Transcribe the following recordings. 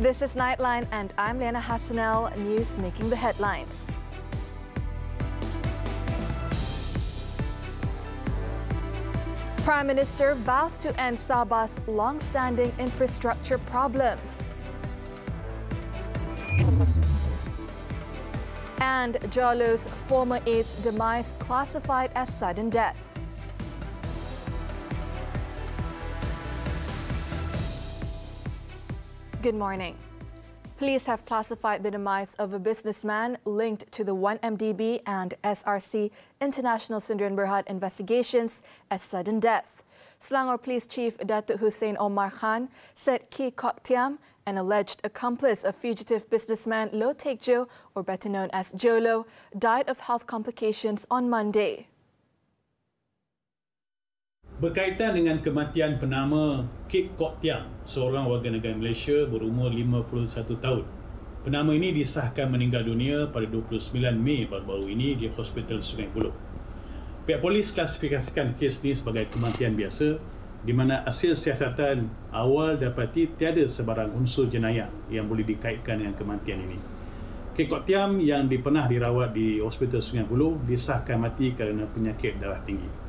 This is Nightline and I'm Liyana Hassanel, news making the headlines. Prime Minister vows to end Sabah's long-standing infrastructure problems. And Jolo's former aide's demise classified as sudden death. Good morning. Police have classified the demise of a businessman linked to the 1MDB and SRC International Sdn Bhd investigations as sudden death. Selangor Police Chief Datuk Hussein Omar Khan said Ki Kok Tiam, an alleged accomplice of fugitive businessman Low Teck Jo, or better known as Jolo, died of health complications on Monday. Berkaitan dengan kematian penama Kik Kok Tiam, seorang warga negara Malaysia berumur 51 tahun. Penama ini disahkan meninggal dunia pada 29 Mei baru-baru ini di Hospital Sungai Buloh. Pihak polis klasifikasikan kes ini sebagai kematian biasa, di mana hasil siasatan awal dapati tiada sebarang unsur jenayah yang boleh dikaitkan dengan kematian ini. Kik Kok Tiam yang pernah dirawat di Hospital Sungai Buloh disahkan mati kerana penyakit darah tinggi.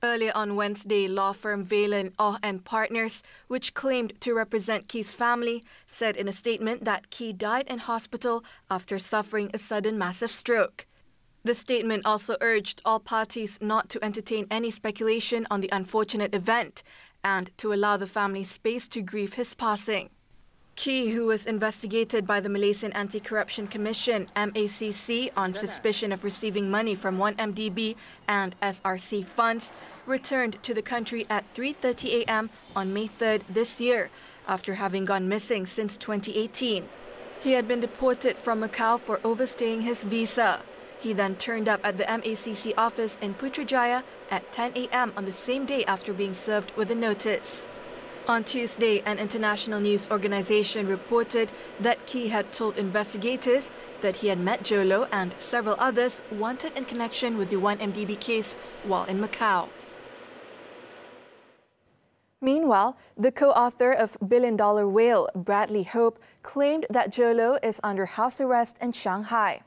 Earlier on Wednesday, law firm Valen Oh and Partners, which claimed to represent Ki's family, said in a statement that Ki died in hospital after suffering a sudden massive stroke. The statement also urged all parties not to entertain any speculation on the unfortunate event and to allow the family space to grieve his passing. Ki, who was investigated by the Malaysian Anti-Corruption Commission (MACC) on suspicion of receiving money from 1MDB and SRC funds, returned to the country at 3:30 a.m. on May 3rd this year, after having gone missing since 2018. He had been deported from Macau for overstaying his visa. He then turned up at the MACC office in Putrajaya at 10 a.m. on the same day after being served with a notice. On Tuesday, an international news organization reported that Ki had told investigators that he had met Jolo and several others wanted in connection with the 1MDB case while in Macau. Meanwhile, the co-author of Billion Dollar Whale, Bradley Hope, claimed that Jolo is under house arrest in Shanghai.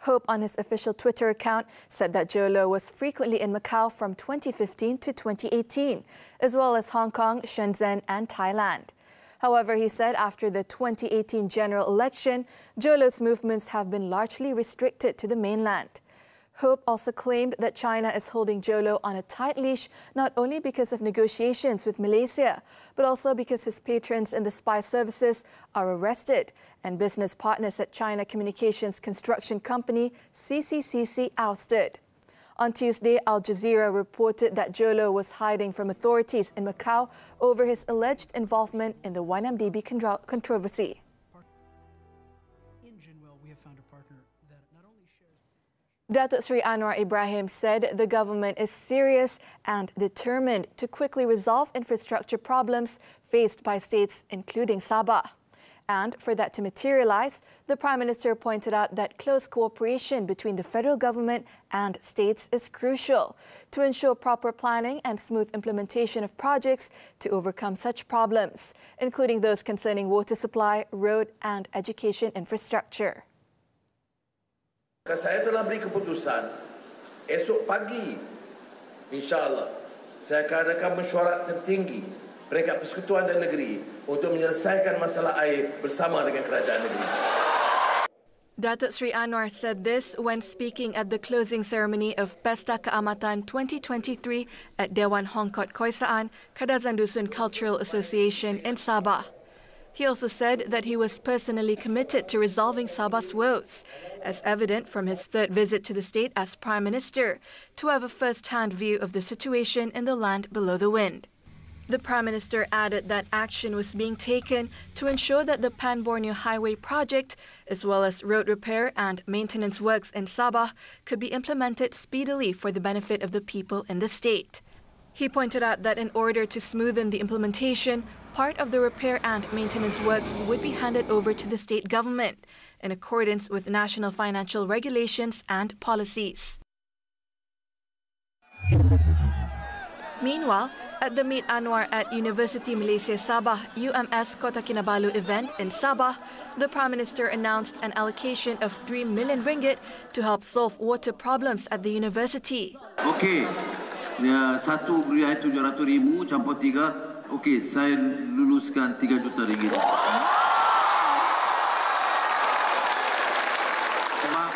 Hope, on his official Twitter account, said that Jolo was frequently in Macau from 2015 to 2018, as well as Hong Kong, Shenzhen and Thailand. However, he said after the 2018 general election, Jolo's movements have been largely restricted to the mainland. Hope also claimed that China is holding Jolo on a tight leash not only because of negotiations with Malaysia, but also because his patrons in the spy services are arrested and business partners at China Communications Construction Company CCCC ousted. On Tuesday, Al Jazeera reported that Jolo was hiding from authorities in Macau over his alleged involvement in the 1MDB controversy. Datuk Sri Anwar Ibrahim said the government is serious and determined to quickly resolve infrastructure problems faced by states, including Sabah. And for that to materialize, the Prime Minister pointed out that close cooperation between the federal government and states is crucial to ensure proper planning and smooth implementation of projects to overcome such problems, including those concerning water supply, road and education infrastructure. Saya telah beri keputusan, esok pagi, insyaAllah, saya akan adakan mesyuarat tertinggi peringkat Persekutuan dan Negeri untuk menyelesaikan masalah air bersama dengan kerajaan negeri. Datuk Sri Anwar said this when speaking at the closing ceremony of Pesta Keamatan 2023 at Dewan Hongkot Khoisaan, Kadazan Dusun Cultural Association in Sabah. He also said that he was personally committed to resolving Sabah's woes, as evident from his third visit to the state as Prime Minister, to have a first-hand view of the situation in the land below the wind. The Prime Minister added that action was being taken to ensure that the Pan-Borneo Highway project, as well as road repair and maintenance works in Sabah, could be implemented speedily for the benefit of the people in the state. He pointed out that in order to smoothen the implementation, part of the repair and maintenance works would be handed over to the state government, in accordance with national financial regulations and policies. Meanwhile, At the Meet Anwar at University Malaysia Sabah UMS Kota Kinabalu event in Sabah, the Prime Minister announced an allocation of 3 million ringgit to help solve water problems at the university. Okey, ya, satu beri 700,000 campur 3. Okey, saya luluskan 3 juta ringgit. Sebab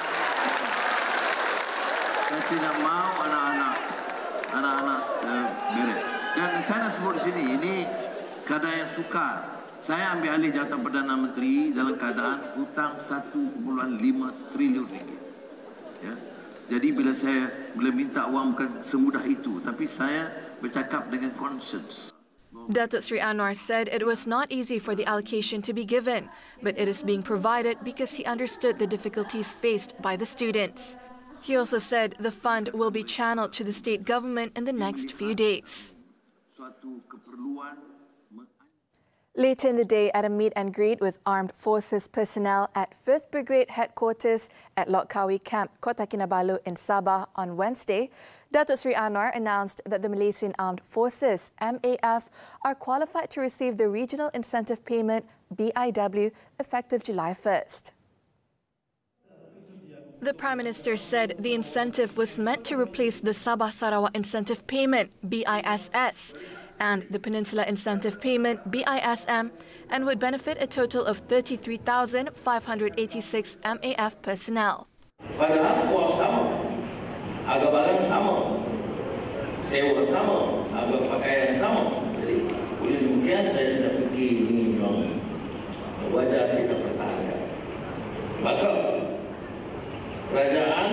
saya tidak mahu anak-anak beres. Dan saya nak sebut di sini, ini keadaan yang sukar. Saya ambil alih jawatan Perdana Menteri dalam keadaan hutang 1.5 trilion ringgit. Ya. Jadi bila saya minta wang bukan semudah itu, tapi saya bercakap dengan conscience. Datuk Sri Anwar said it was not easy for the allocation to be given, but it is being provided because he understood the difficulties faced by the students. He also said the fund will be channeled to the state government in the next few days. Later in the day, at a meet and greet with armed forces personnel at 5th Brigade Headquarters at Lok Kawi Camp, Kota Kinabalu in Sabah on Wednesday, Datuk Sri Anwar announced that the Malaysian Armed Forces, MAF, are qualified to receive the Regional Incentive Payment, BIW, effective July 1st. The Prime Minister said the incentive was meant to replace the Sabah Sarawak Incentive Payment, BISS, and the Peninsula Incentive Payment, BISM, and would benefit a total of 33,586 MAF personnel. Padahal kos sama, harga barang sama, sewa sama, harga pakaian sama. Jadi, boleh mungkin saya tidak pergi menginjau wajah kita pertahankan. Maka, kerajaan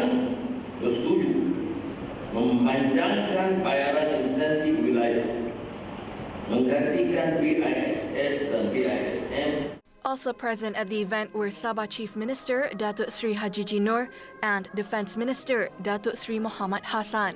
bersetuju memanjangkan bayaran insentif wilayah, menggantikan BISS dan BISM. Also present at the event were Sabah Chief Minister Datuk Sri Haji Nur and Defence Minister Datuk Sri Muhammad Hassan.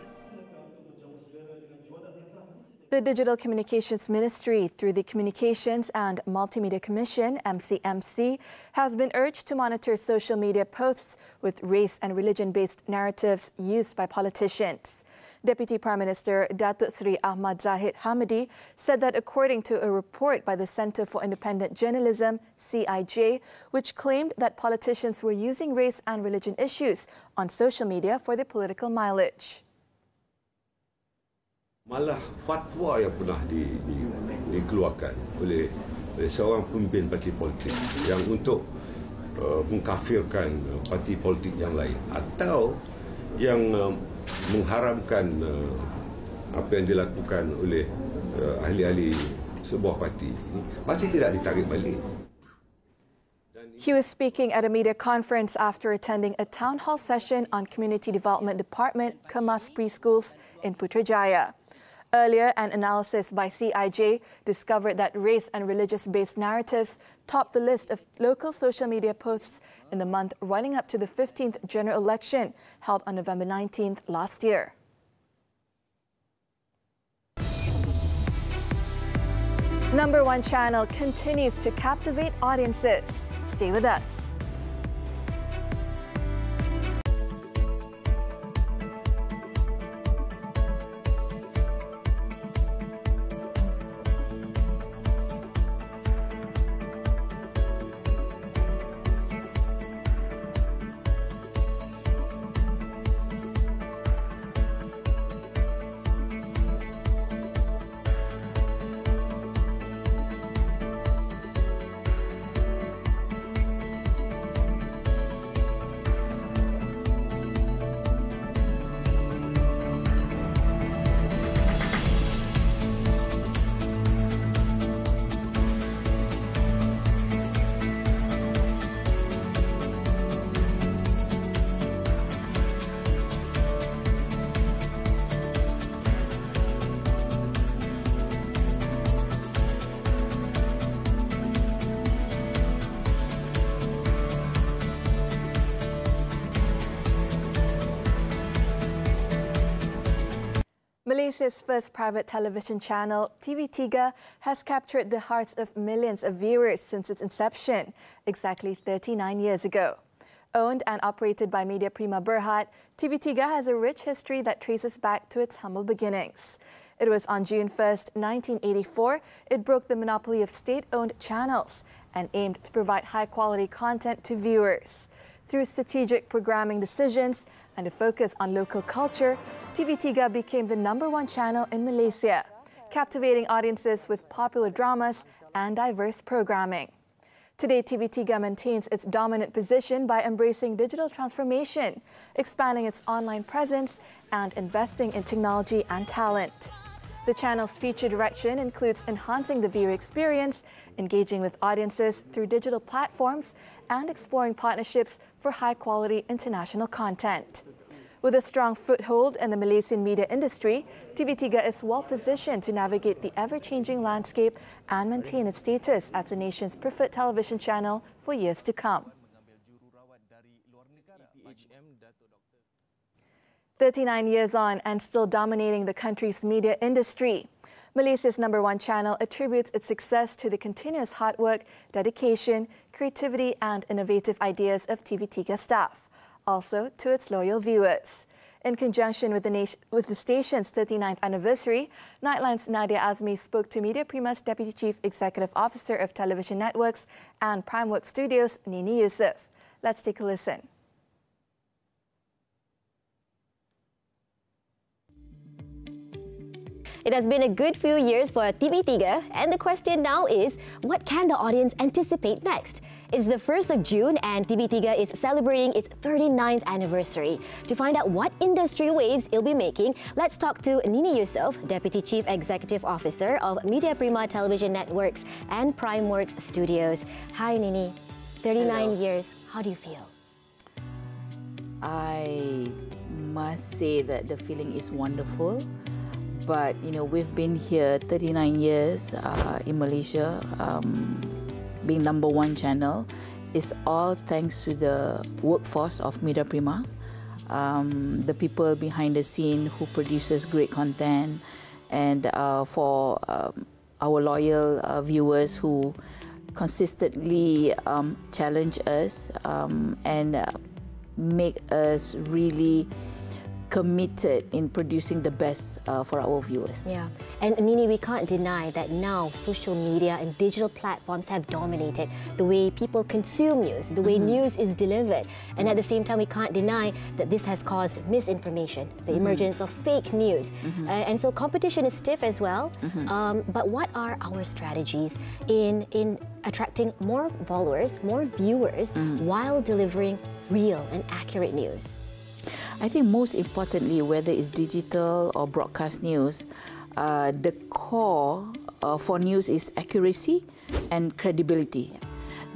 The Digital Communications Ministry, through the Communications and Multimedia Commission, MCMC, has been urged to monitor social media posts with race and religion-based narratives used by politicians. Deputy Prime Minister Datuk Sri Ahmad Zahid Hamidi said that according to a report by the Centre for Independent Journalism, CIJ, which claimed that politicians were using race and religion issues on social media for their political mileage. Malah fatwa yang pernah dikeluarkan oleh seorang pemimpin parti politik yang untuk mengkafirkan parti politik yang lain atau yang mengharamkan apa yang dilakukan oleh ahli-ahli sebuah parti masih tidak ditarik balik. He was speaking at a media conference after attending a town hall session on Community Development Department, Kemas Preschools in Putrajaya. Earlier, an analysis by CIJ discovered that race and religious-based narratives topped the list of local social media posts in the month running up to the 15th general election held on November 19th last year. Number One channel continues to captivate audiences. Stay with us. Malaysia's first private television channel, TV3, has captured the hearts of millions of viewers since its inception, exactly 39 years ago. Owned and operated by Media Prima Berhad, TV3 has a rich history that traces back to its humble beginnings. It was on June 1st, 1984, it broke the monopoly of state-owned channels and aimed to provide high-quality content to viewers. Through strategic programming decisions and a focus on local culture, TV3 became the #1 channel in Malaysia, captivating audiences with popular dramas and diverse programming. Today, TV3 maintains its dominant position by embracing digital transformation, expanding its online presence, and investing in technology and talent. The channel's feature direction includes enhancing the viewer experience, engaging with audiences through digital platforms, and exploring partnerships for high-quality international content. With a strong foothold in the Malaysian media industry, TV3 is well-positioned to navigate the ever-changing landscape and maintain its status as the nation's preferred television channel for years to come. 39 years on and still dominating the country's media industry, Malaysia's #1 channel attributes its success to the continuous hard work, dedication, creativity and innovative ideas of TV3 staff, also to its loyal viewers. In conjunction with the station's 39th anniversary, Nightline's Nadia Azmi spoke to Media Prima's Deputy Chief Executive Officer of Television Networks and Primeworks Studios, Nini Yusof. Let's take a listen. It has been a good few years for TV3, and the question now is, what can the audience anticipate next? It's the 1st of June and TV3 is celebrating its 39th anniversary. To find out what industry waves it'll be making, let's talk to Nini Yusof, Deputy Chief Executive Officer of Media Prima Television Networks and Primeworks Studios. Hi Nini, 39 years, how do you feel? I must say that the feeling is wonderful. But, you know, we've been here 39 years in Malaysia, being #1 channel. It's all thanks to the workforce of Media Prima, the people behind the scene who produces great content, and for our loyal viewers who consistently challenge us and make us really committed in producing the best for our viewers. Yeah, and Nini, we can't deny that now social media and digital platforms have dominated the way people consume news, the way news is delivered. And at the same time, we can't deny that this has caused misinformation, the emergence of fake news. And so competition is stiff as well. But what are our strategies in attracting more followers, more viewers, while delivering real and accurate news? I think most importantly, whether it's digital or broadcast news, the core for news is accuracy and credibility.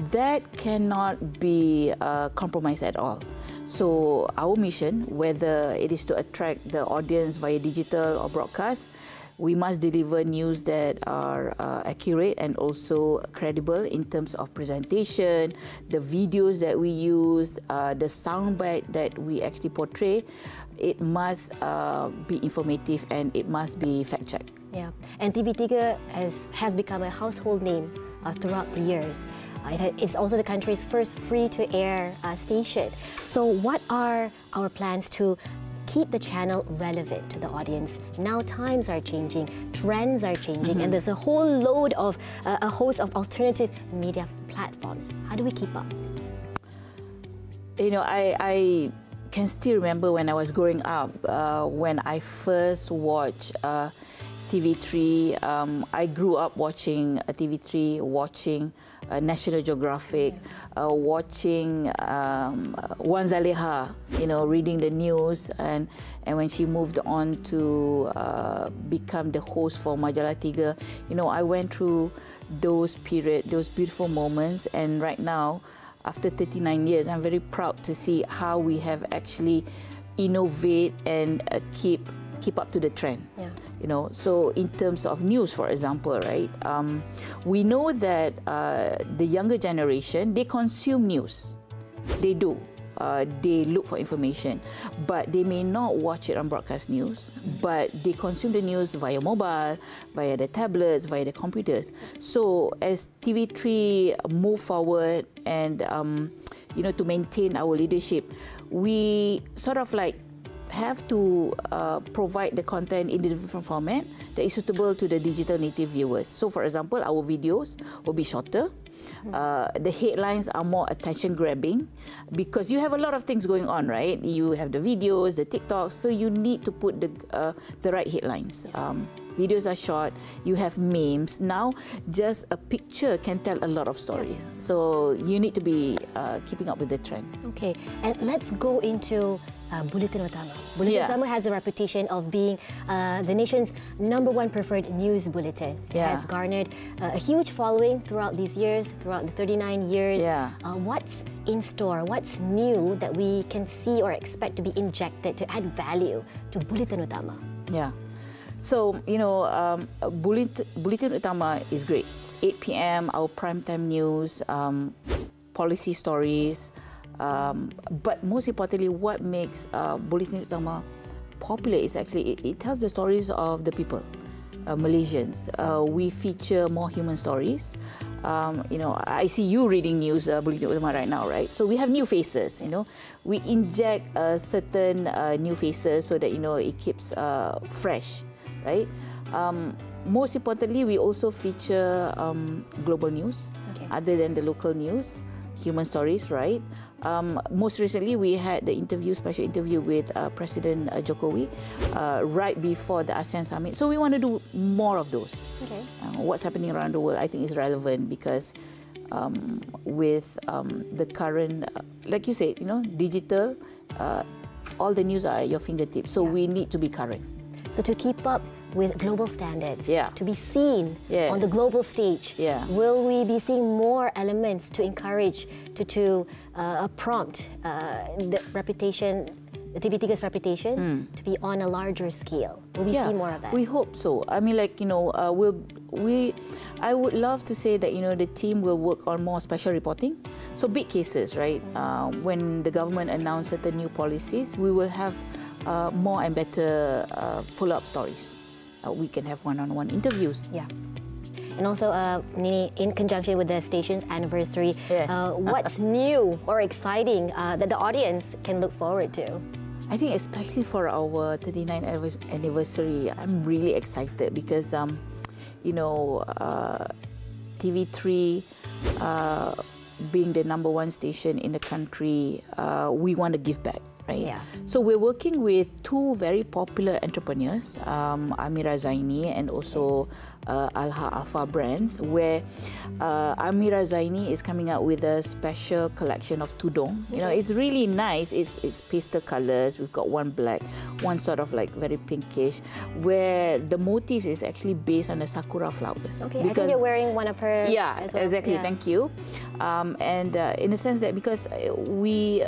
That cannot be compromised at all. So our mission, whether it is to attract the audience via digital or broadcast, we must deliver news that are accurate and also credible in terms of presentation, the videos that we use, the soundbite that we actually portray. It must be informative and it must be fact-checked. Yeah, and TV3 has become a household name throughout the years. It's also the country's first free-to-air station. So what are our plans to keep the channel relevant to the audience? Now times are changing, trends are changing, and there's a whole load of a host of alternative media platforms. How do we keep up? You know, I can still remember when I was growing up, when I first watched TV3. I grew up watching TV3, watching National Geographic, watching Wan Zaleha, you know, reading the news, and when she moved on to become the host for Majalah 3, you know, I went through those beautiful moments, and right now, after 39 years, I'm very proud to see how we have actually innovate and keep up to the trend. Yeah. You know, so in terms of news, for example, right, we know that the younger generation, they consume news. They do. They look for information, but they may not watch it on broadcast news, but they consume the news via mobile, via the tablets, via the computers. So as TV3 move forward and, you know, to maintain our leadership, we sort of like have to provide the content in a different format that is suitable to the digital native viewers. So, for example, our videos will be shorter. The headlines are more attention-grabbing because you have a lot of things going on, right? You have the videos, the TikToks, so you need to put the right headlines. Videos are short, you have memes. Now, just a picture can tell a lot of stories. So you need to be keeping up with the trend. Okay, and let's go into Buletin Utama. Buletin Utama has a reputation of being the nation's #1 preferred news bulletin. It has garnered a huge following throughout these years, throughout the 39 years. What's in store? What's new that we can see or expect to be injected to add value to Buletin Utama? Yeah. So, you know, Buletin Utama is great. It's 8 p.m, our primetime news, policy stories. But most importantly, what makes Buletin Utama popular is actually it tells the stories of the people, Malaysians. We feature more human stories. You know, I see you reading news, Buletin Utama right now, right? So we have new faces, you know. We inject certain new faces so that, you know, it keeps fresh, right? Most importantly, we also feature global news, other than the local news, human stories, right? Most recently, we had the special interview with President Jokowi right before the ASEAN Summit. So we want to do more of those. Okay. What's happening around the world, I think, is relevant because with the current, like you said, you know, digital, all the news are at your fingertips. So we need to be current. So to keep up with global standards, to be seen on the global stage, will we be seeing more elements to encourage, to prompt the reputation, the TV3's reputation to be on a larger scale? Will we see more of that? We hope so. I mean, like, you know, I would love to say that, you know, the team will work on more special reporting. So big cases, right? When the government announced certain new policies, we will have more and better follow-up stories. We can have one-on-one interviews. Yeah. And also, Nini, in conjunction with the station's anniversary, what's new or exciting that the audience can look forward to? I think especially for our 39th anniversary, I'm really excited because, you know, TV3 being the #1 station in the country, we want to give back. Right? Yeah. So we're working with two very popular entrepreneurs, Amira Zaini and also Alha Alpha Brands, where Amira Zaini is coming out with a special collection of tudong. You know, it's really nice. It's pastel colors. We've got one black, one sort of like very pinkish, where the motif is actually based on the sakura flowers. Okay, because, I think you're wearing one of her. Yeah, as well. Exactly. Yeah. Thank you. And in a sense that because we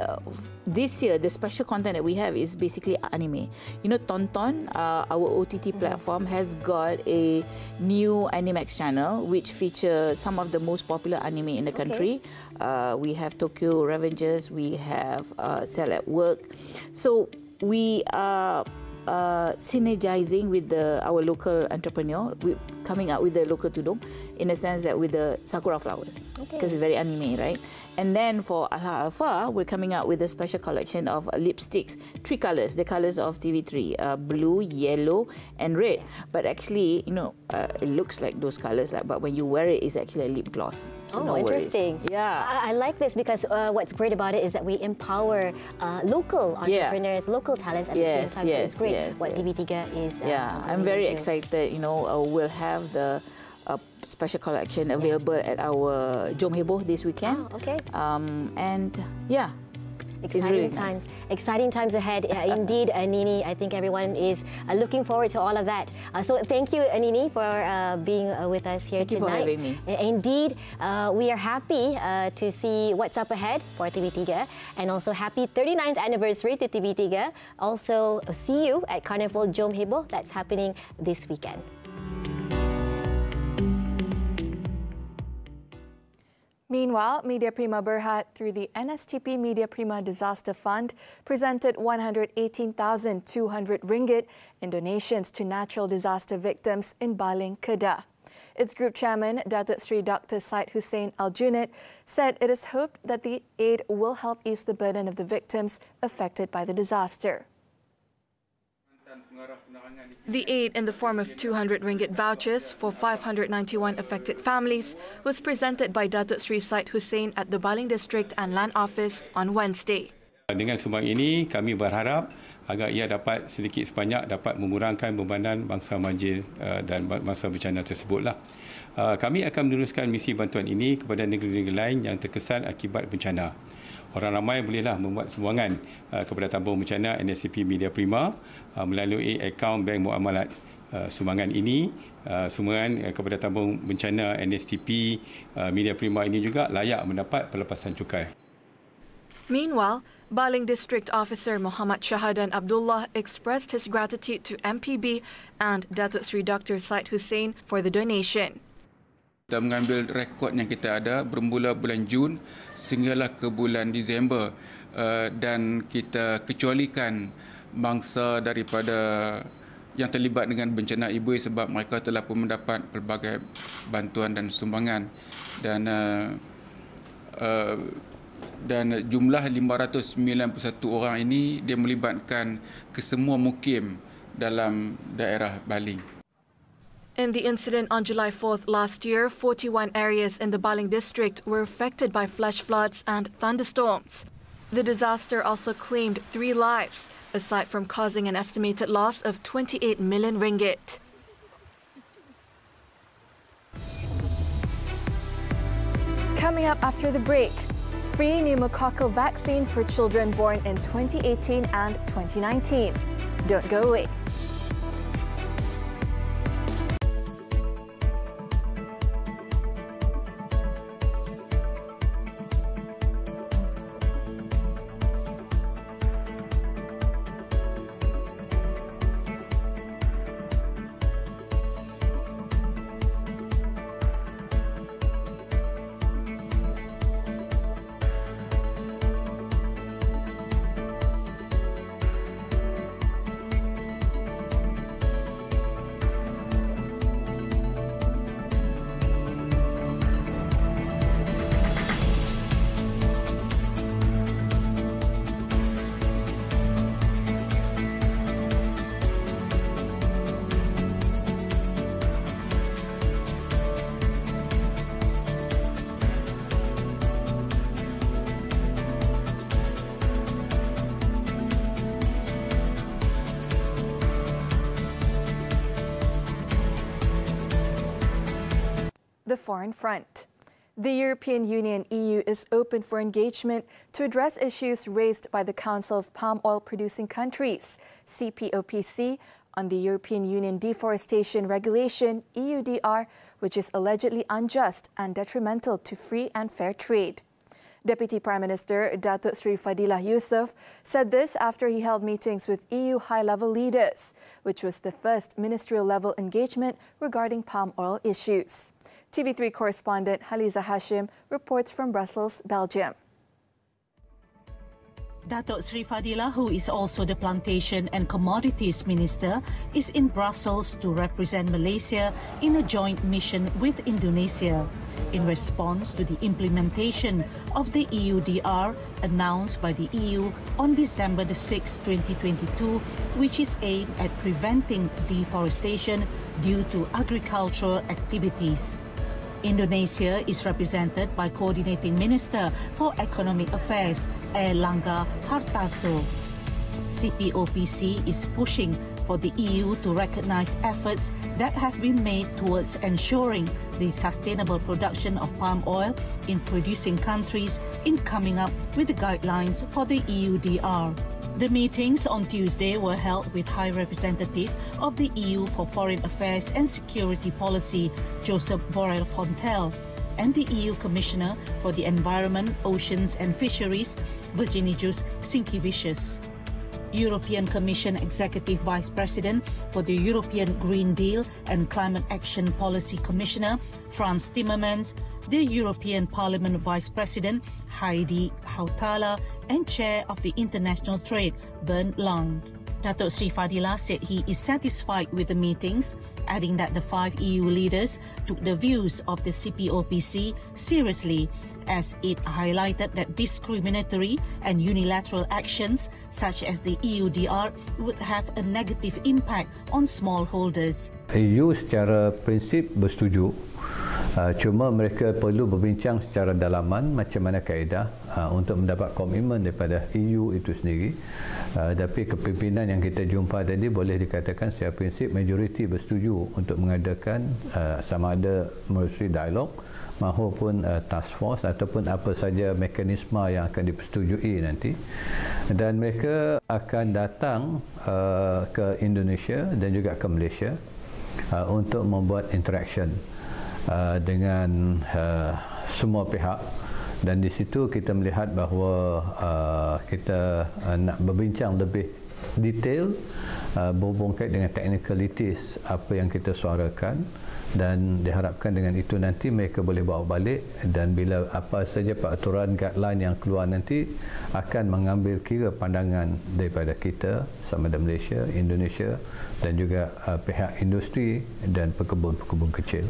this year the special content that we have is basically anime. You know, Tonton, our OTT platform, has got a new Animax channel which features some of the most popular anime in the country. We have Tokyo Revengers, we have Cell at Work. So we are synergizing with our local entrepreneur, coming up with the local tudong, in a sense that with the sakura flowers, because it's very anime, right? And then for Alha Alpha, we're coming out with a special collection of lipsticks, 3 colors, the colors of TV3, blue, yellow, and red. But actually, you know, it looks like those colors, but when you wear it, it's actually a lip gloss. So no interesting. Worries. Yeah. I like this because what's great about it is that we empower local entrepreneurs, local talents at the same time. So it's great what TV3 is. I'm very excited. You know, we'll have the special collection available at our Jom Heboh this weekend. And yeah, exciting really times. Nice. Exciting times ahead. Indeed, Nini, I think everyone is looking forward to all of that. So thank you, Nini, for being with us here tonight. Thank you for having me. Indeed, we are happy to see what's up ahead for TV3, and also happy 39th anniversary to TV3. Also, see you at Carnival Jom Heboh. That's happening this weekend. Meanwhile, Media Prima Berhad, through the NSTP Media Prima Disaster Fund, presented 118,200 ringgit in donations to natural disaster victims in Baling, Kedah. Its group chairman, Datuk Sri Dr. Syed Hussein Al-Junid, said it is hoped that the aid will help ease the burden of the victims affected by the disaster. The aid in the form of 200 ringgit vouchers for 591 affected families was presented by Datuk Seri Syed Hussein at the Baling District and Land Office on Wednesday. Dengan sumbangan ini, kami berharap agar ia dapat sedikit sebanyak dapat mengurangkan bebanan bangsa banjir dan bangsa bencana tersebutlah. Kami akan meneruskan misi bantuan ini kepada negeri-negeri lain yang terkesan akibat bencana. Orang ramai bolehlah membuat sumbangan kepada tabung bencana NSTP Media Prima melalui akaun Bank Muamalat. Sumbangan ini, sumbangan kepada tabung bencana NSTP Media Prima ini juga layak mendapat pelepasan cukai. Meanwhile, Baling District Officer Muhammad Shahadan Abdullah expressed his gratitude to MPB and Datuk Seri Dr. Syed Hussein for the donation. Kita mengambil rekod yang kita ada bermula bulan Jun sehinggalah ke bulan Disember dan kita kecualikan bangsa daripada yang terlibat dengan bencana ibu sebab mereka telah pun mendapat pelbagai bantuan dan sumbangan dan jumlah 591 orang ini dia melibatkan kesemua mukim dalam daerah Baling. In the incident on July 4th last year, 41 areas in the Baling district were affected by flash floods and thunderstorms. The disaster also claimed 3 lives, aside from causing an estimated loss of 28 million ringgit. Coming up after the break, free pneumococcal vaccine for children born in 2018 and 2019. Don't go away. The foreign front. The European Union (EU) is open for engagement to address issues raised by the Council of Palm Oil Producing Countries, CPOPC, on the European Union Deforestation Regulation, EUDR, which is allegedly unjust and detrimental to free and fair trade. Deputy Prime Minister Datuk Seri Fadilah Yusof said this after he held meetings with EU high-level leaders, which was the first ministerial-level engagement regarding palm oil issues. TV3 correspondent Haliza Hashim reports from Brussels, Belgium. Datuk Seri Fadilah, who is also the Plantation and Commodities Minister, is in Brussels to represent Malaysia in a joint mission with Indonesia in response to the implementation of the EUDR announced by the EU on December 6, 2022, which is aimed at preventing deforestation due to agricultural activities. Indonesia is represented by Coordinating Minister for Economic Affairs, Erlangga Hartarto. CPOPC is pushing for the EU to recognise efforts that have been made towards ensuring the sustainable production of palm oil in producing countries in coming up with the guidelines for the EUDR. The meetings on Tuesday were held with High Representative of the EU for Foreign Affairs and Security Policy, Josep Borrell Fontelle, and the EU Commissioner for the Environment, Oceans and Fisheries, Virginijus Sinkevicius. European Commission Executive Vice President for the European Green Deal and Climate Action Policy Commissioner, Frans Timmermans, the European Parliament Vice President, Heidi Hautala, and Chair of the International Trade, Bernd Lange. Datuk Seri Fadilah said he is satisfied with the meetings, adding that the 5 EU leaders took the views of the CPOPC seriously as it highlighted that discriminatory and unilateral actions such as the EUDR would have a negative impact on smallholders. EU secara prinsip bersetuju, cuma mereka perlu berbincang secara dalaman macam mana kaedah untuk mendapat komitmen daripada EU itu sendiri. Tapi kepimpinan yang kita jumpa tadi boleh dikatakan secara prinsip majoriti bersetuju untuk mengadakan sama ada melalui dialog maupun task force ataupun apa saja mekanisme yang akan dipersetujui nanti, dan mereka akan datang ke Indonesia dan juga ke Malaysia untuk membuat interaction dengan semua pihak, dan di situ kita melihat bahawa kita nak berbincang lebih detail berhubung kait dengan technicalities apa yang kita suarakan, dan diharapkan dengan itu nanti mereka boleh bawa balik, dan bila apa saja peraturan guideline yang keluar nanti akan mengambil kira pandangan daripada kita sama ada Malaysia, Indonesia dan juga pihak industri dan pekebun-pekebun kecil.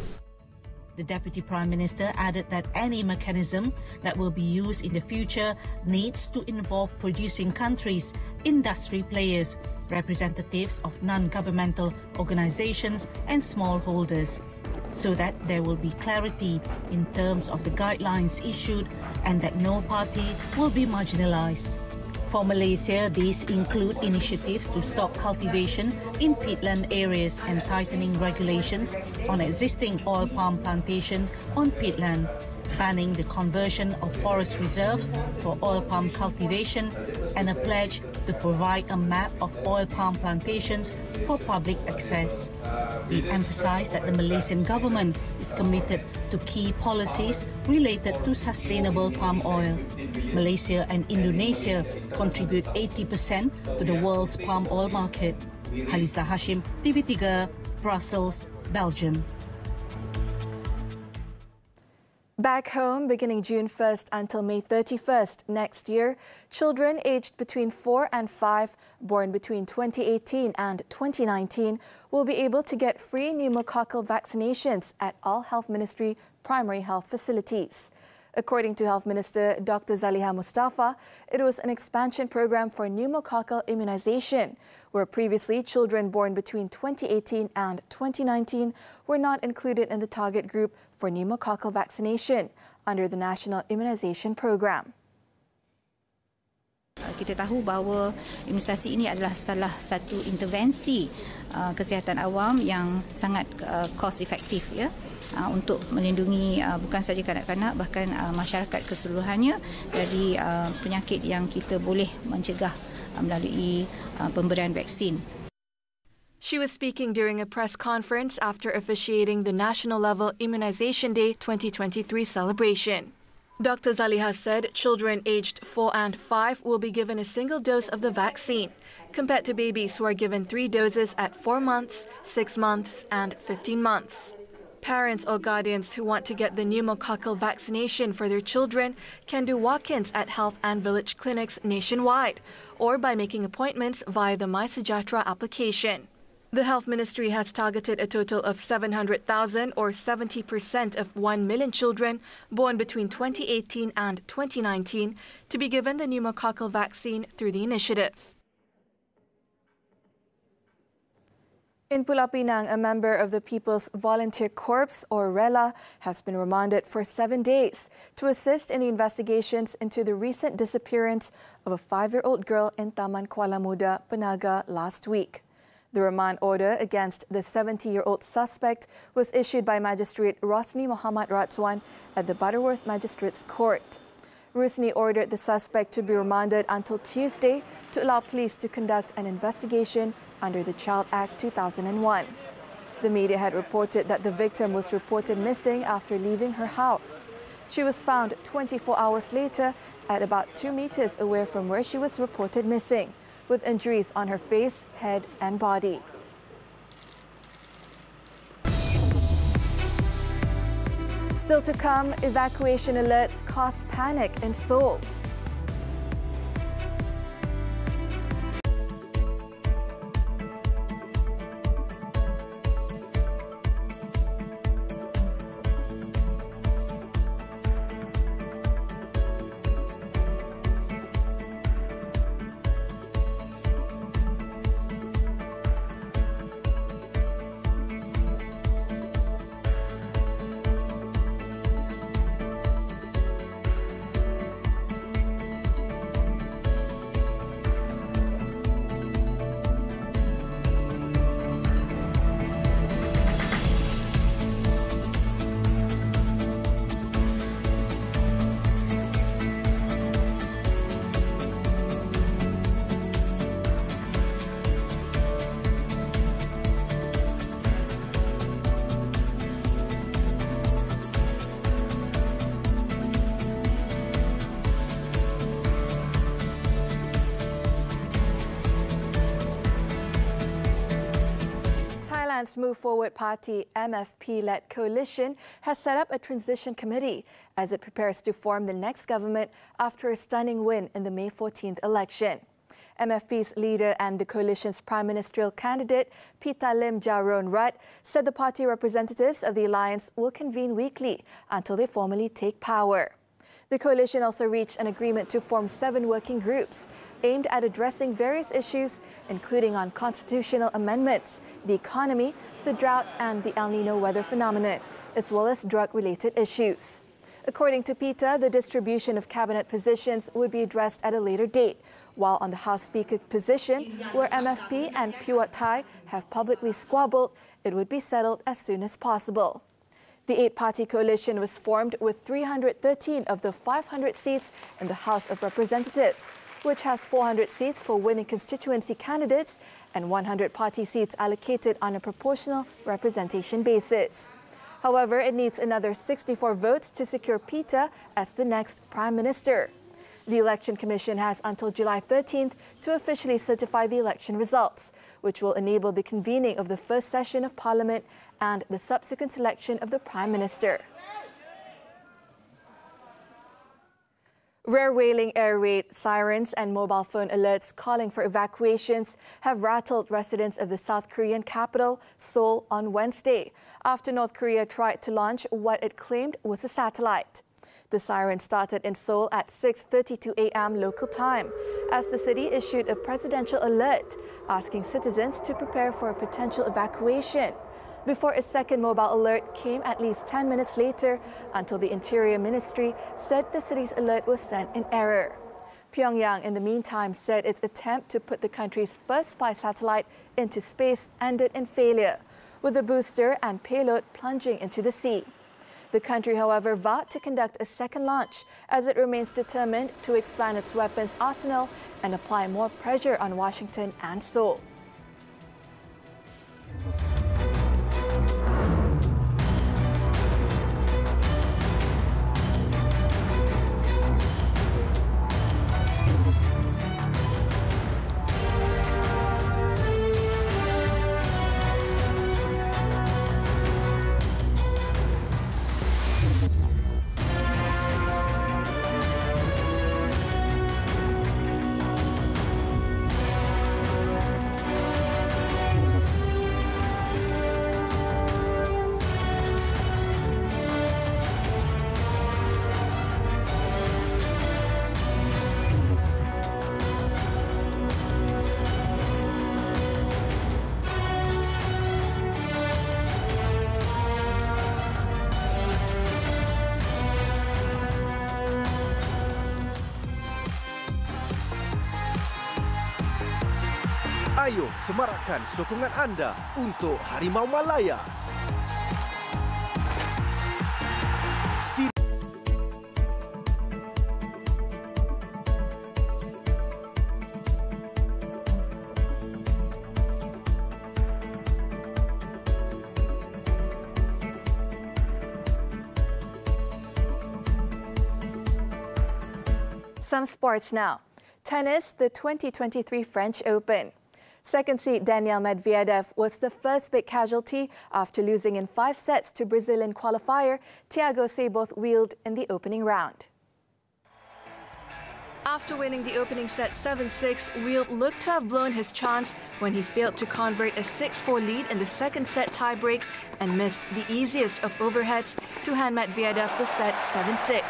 The Deputy Prime Minister added that any mechanism that will be used in the future needs to involve producing countries, industry players, representatives of non-governmental organizations and smallholders, so that there will be clarity in terms of the guidelines issued and that no party will be marginalized. For Malaysia, these include initiatives to stop cultivation in peatland areas and tightening regulations on existing oil palm plantation on peatland, banning the conversion of forest reserves for oil palm cultivation, and a pledge to provide a map of oil palm plantations for public access. It emphasized that the Malaysian government is committed to key policies related to sustainable palm oil. Malaysia and Indonesia contribute 80% to the world's palm oil market. Halisa Hashim, TV3, Brussels, Belgium. Back home, beginning June 1st until May 31st next year, children aged between 4 and 5, born between 2018 and 2019, will be able to get free pneumococcal vaccinations at all Health Ministry primary health facilities. According to Health Minister Dr. Zaliha Mustafa, it was an expansion program for pneumococcal immunization, where previously children born between 2018 and 2019 were not included in the target group for pneumococcal vaccination under the National Immunization Program. Kita tahu bahawa imunisasi ini adalah salah satu intervensi kesihatan awam yang sangat cost efektif, ya, untuk melindungi bukan saja kanak-kanak, bahkan masyarakat keseluruhannya dari penyakit yang kita boleh mencegah melalui pemberian vaksin. She was speaking during a press conference after officiating the National Level Immunization Day 2023 celebration. Dr. Zaliha said children aged 4 and 5 will be given a single dose of the vaccine, compared to babies who are given 3 doses at 4 months, 6 months and 15 months. Parents or guardians who want to get the pneumococcal vaccination for their children can do walk-ins at health and village clinics nationwide, or by making appointments via the MySejahtera application. The Health Ministry has targeted a total of 700,000 or 70% of 1 million children born between 2018 and 2019 to be given the pneumococcal vaccine through the initiative. In Pulau Pinang, a member of the People's Volunteer Corps, or RELA, has been remanded for 7 days to assist in the investigations into the recent disappearance of a 5-year-old girl in Taman Kuala Muda, Penaga last week. The remand order against the 70-year-old suspect was issued by Magistrate Rosni Muhammad Razwan at the Butterworth Magistrates Court. Rosni ordered the suspect to be remanded until Tuesday to allow police to conduct an investigation under the Child Act 2001. The media had reported that the victim was reported missing after leaving her house. She was found 24 hours later at about 2 meters away from where she was reported missing, with injuries on her face, head and body. Still to come, evacuation alerts cause panic in Seoul. Thailand's Move Forward Party MFP-led coalition has set up a transition committee as it prepares to form the next government after a stunning win in the May 14th election. MFP's leader and the coalition's prime ministerial candidate, Pita Lim Jaron Rat, said the party representatives of the alliance will convene weekly until they formally take power. The coalition also reached an agreement to form 7 working groups aimed at addressing various issues, including on constitutional amendments, the economy, the drought and the El Nino weather phenomenon, as well as drug-related issues. According to Pita, the distribution of cabinet positions would be addressed at a later date, while on the House Speaker position, where MFP and Puat Thai have publicly squabbled, it would be settled as soon as possible. The 8-party coalition was formed with 313 of the 500 seats in the House of Representatives, which has 400 seats for winning constituency candidates and 100 party seats allocated on a proportional representation basis. However, it needs another 64 votes to secure Pita as the next Prime Minister. The Election Commission has until July 13th to officially certify the election results, which will enable the convening of the first session of Parliament and the subsequent selection of the Prime Minister. Rare wailing air raid sirens and mobile phone alerts calling for evacuations have rattled residents of the South Korean capital, Seoul, on Wednesday, after North Korea tried to launch what it claimed was a satellite. The siren started in Seoul at 6:32 a.m. local time, as the city issued a presidential alert asking citizens to prepare for a potential evacuation, before a second mobile alert came at least 10 minutes later until the Interior Ministry said the city's alert was sent in error. Pyongyang, in the meantime, said its attempt to put the country's first spy satellite into space ended in failure, with the booster and payload plunging into the sea. The country, however, vowed to conduct a second launch as it remains determined to expand its weapons arsenal and apply more pressure on Washington and Seoul. Ayo semarakkan sokongan anda untuk Harimau Malaya. Some sports now. Tennis, the 2023 French Open. Second seed Daniil Medvedev was the first big casualty after losing in 5 sets to Brazilian qualifier Thiago Seyboth-Wild in the opening round. After winning the opening set 7-6, Wild looked to have blown his chance when he failed to convert a 6-4 lead in the second set tiebreak and missed the easiest of overheads to hand Medvedev the set 7-6.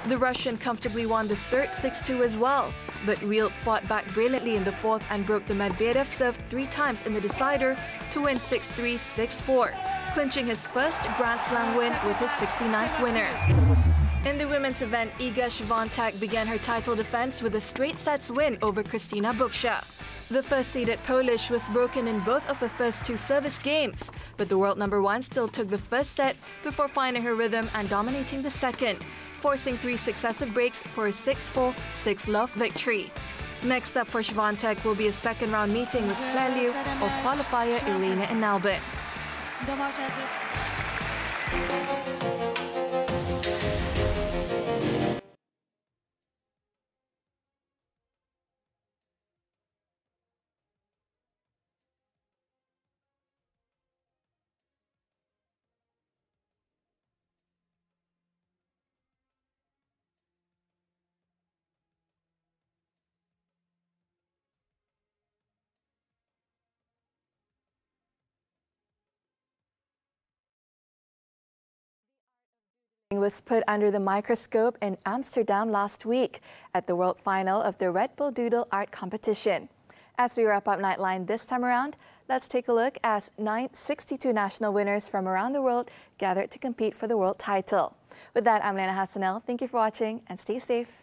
The Russian comfortably won the third 6-2 as well, but Wild fought back brilliantly in the fourth and broke the Medvedev serve 3 times in the decider to win 6-3, 6-4, clinching his first Grand Slam win with his 69th winner. In the women's event, Iga Swiatek began her title defense with a straight sets win over Kristina Buksha. The first-seeded Polish was broken in both of her first 2 service games, but the world number 1 still took the first set before finding her rhythm and dominating the second, forcing 3 successive breaks for a 6-4, 6-love victory. Next up for Swiatek will be a second-round meeting with Claire Liu or qualifier Elena Inalbin. Was put under the microscope in Amsterdam last week at the world final of the Red Bull Doodle art competition. As we wrap up Nightline this time around, let's take a look as 62 national winners from around the world gathered to compete for the world title. With that, I'm Liyana Hassanel. Thank you for watching and stay safe.